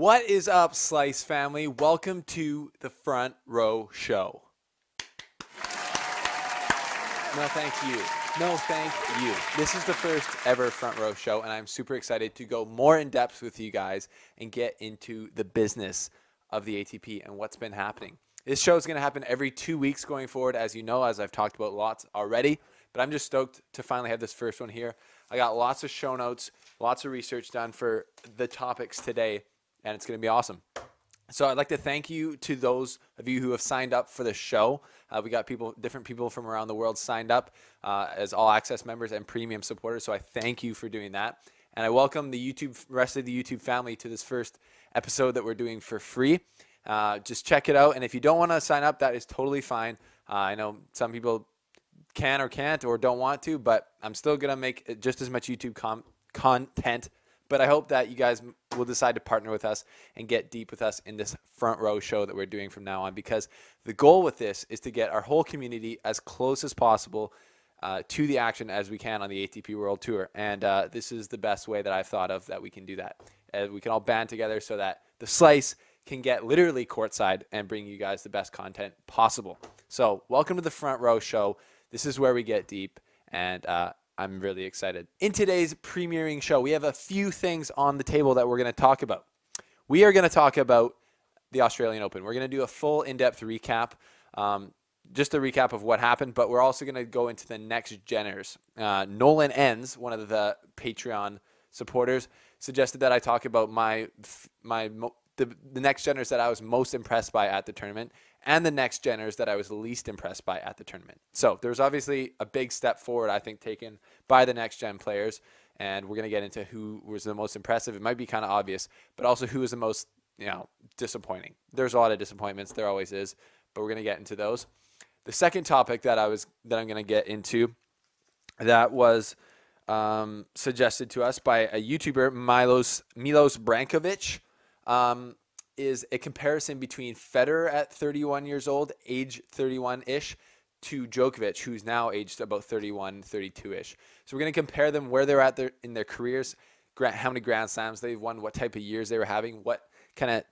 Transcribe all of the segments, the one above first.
What is up, Slice family? Welcome to the Front Row Show. No, thank you. No, thank you. This is the first ever Front Row Show, and I'm super excited to go more in depth with you guys and get into the business of the ATP and what's been happening. This show is going to happen every 2 weeks going forward, as you know, as I've talked about lots already. But I'm just stoked to finally have this first one here. I got lots of show notes, lots of research done for the topics today, and it's going to be awesome. So I'd like to thank you to those of you who have signed up for the show. We got different people from around the world signed up as all access members and premium supporters. So I thank you for doing that. And I welcome the rest of the YouTube family to this first episode that we're doing for free. Just check it out. And if you don't want to sign up, that is totally fine. I know some people can or can't or don't want to, but I'm still going to make just as much YouTube content. But I hope that you guys will decide to partner with us and get deep with us in this Front Row Show that we're doing from now on, because the goal with this is to get our whole community as close as possible to the action as we can on the ATP World Tour. And this is the best way that I've thought of that we can do that. We can all band together so that the Slice can get literally courtside and bring you guys the best content possible. So welcome to the Front Row Show. This is where we get deep, and I'm really excited. In today's premiering show, we have a few things on the table that we're going to talk about. We are going to talk about the Australian Open. We're going to do a full in-depth recap, just a recap of what happened, but we're also going to go into the next geners. Nolan Enns, one of the Patreon supporters, suggested that I talk about the next geners that I was most impressed by at the tournament, and the next geners that I was least impressed by at the tournament. So there's obviously a big step forward, I think, taken by the next gen players, and we're going to get into who was the most impressive. It might be kind of obvious, but also who was the most, disappointing. There's a lot of disappointments. There always is, but we're going to get into those. The second topic that I'm going to get into that was suggested to us by a YouTuber, Milos Brankovic, is a comparison between Federer at 31 years old, age 31-ish, to Djokovic, who's now aged about 31, 32-ish. So we're going to compare them where they're at in their careers, how many Grand Slams they've won, what type of years they were having, what kind of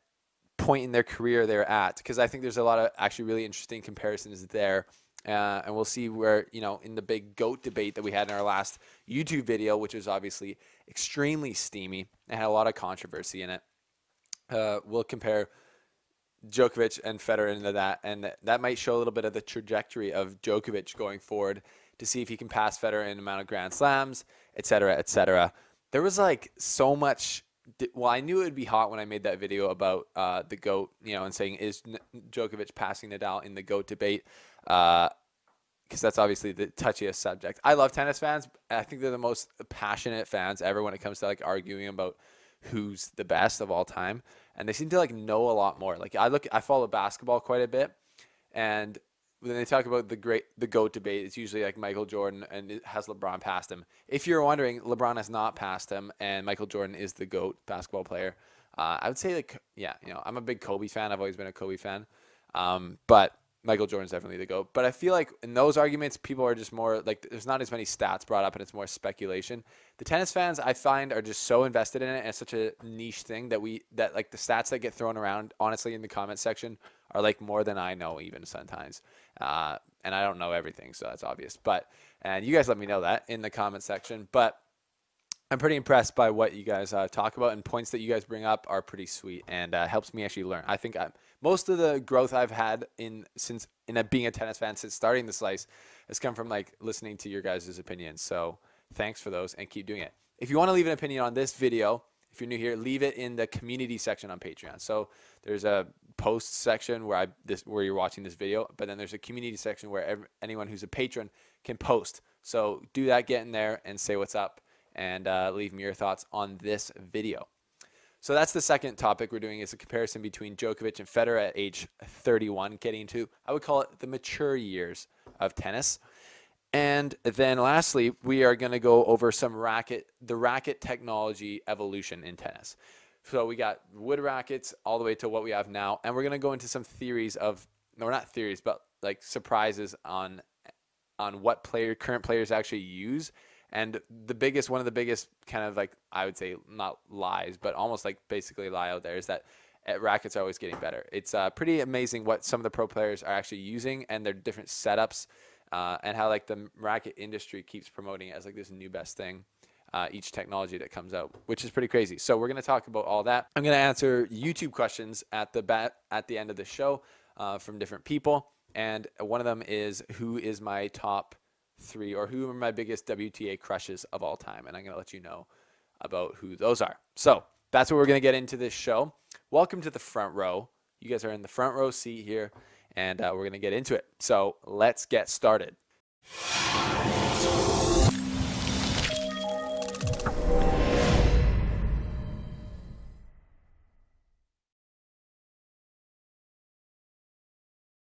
point in their career they're at, because I think there's a lot of actually really interesting comparisons there. And we'll see where, in the big GOAT debate that we had in our last YouTube video, which was obviously extremely steamy and had a lot of controversy in it. We'll compare Djokovic and Federer into that, and that might show a little bit of the trajectory of Djokovic going forward to see if he can pass Federer in amount of Grand Slams, et cetera, et cetera. There was like so much. Well, I knew it would be hot when I made that video about the GOAT, and saying, is Djokovic passing Nadal in the GOAT debate? Because that's obviously the touchiest subject. I love tennis fans. I think they're the most passionate fans ever when it comes to like arguing about who's the best of all time, and they seem to like know a lot more. Like I follow basketball quite a bit, and when they talk about the GOAT debate, it's usually like Michael Jordan and has LeBron passed him. If you're wondering, LeBron has not passed him, and Michael Jordan is the GOAT basketball player. I would say I'm a big Kobe fan. I've always been a Kobe fan, but Michael Jordan's definitely the GOAT. But I feel like in those arguments, people are just more like, there's not as many stats brought up, and it's more speculation. The tennis fans, I find, are just so invested in it, and it's such a niche thing that like the stats that get thrown around, honestly, in the comment section are like more than I know even sometimes. And I don't know everything, so that's obvious. And you guys let me know that in the comment section. But I'm pretty impressed by what you guys talk about, and points that you guys bring up are pretty sweet, and helps me actually learn. I think most of the growth I've had in being a tennis fan since starting the Slice has come from like listening to your guys' opinions. So thanks for those, and keep doing it. If you want to leave an opinion on this video, if you're new here, leave it in the community section on Patreon. So there's a post section where you're watching this video, but then there's a community section where anyone who's a patron can post. So do that, get in there and say what's up, and leave me your thoughts on this video. So that's the second topic we're doing, is a comparison between Djokovic and Federer at age 31, getting to, I would call it, the mature years of tennis. And then lastly, we are going to go over the racket technology evolution in tennis. So we got wood rackets all the way to what we have now, and we're going to go into some theories not theories, but like surprises on what current players actually use, And one of the biggest kind of like, I would say not lies, but almost like basically lie out there is that rackets are always getting better. It's pretty amazing what some of the pro players are actually using and their different setups, and how like the racket industry keeps promoting it as like this new best thing. Each technology that comes out, which is pretty crazy. So we're going to talk about all that. I'm going to answer YouTube questions at the end of the show from different people. And one of them is, who is my top 3, or who are my biggest WTA crushes of all time? And I'm going to let you know about who those are. So that's what we're going to get into this show. Welcome to the front row. You guys are in the front row seat here, and we're going to get into it. So let's get started.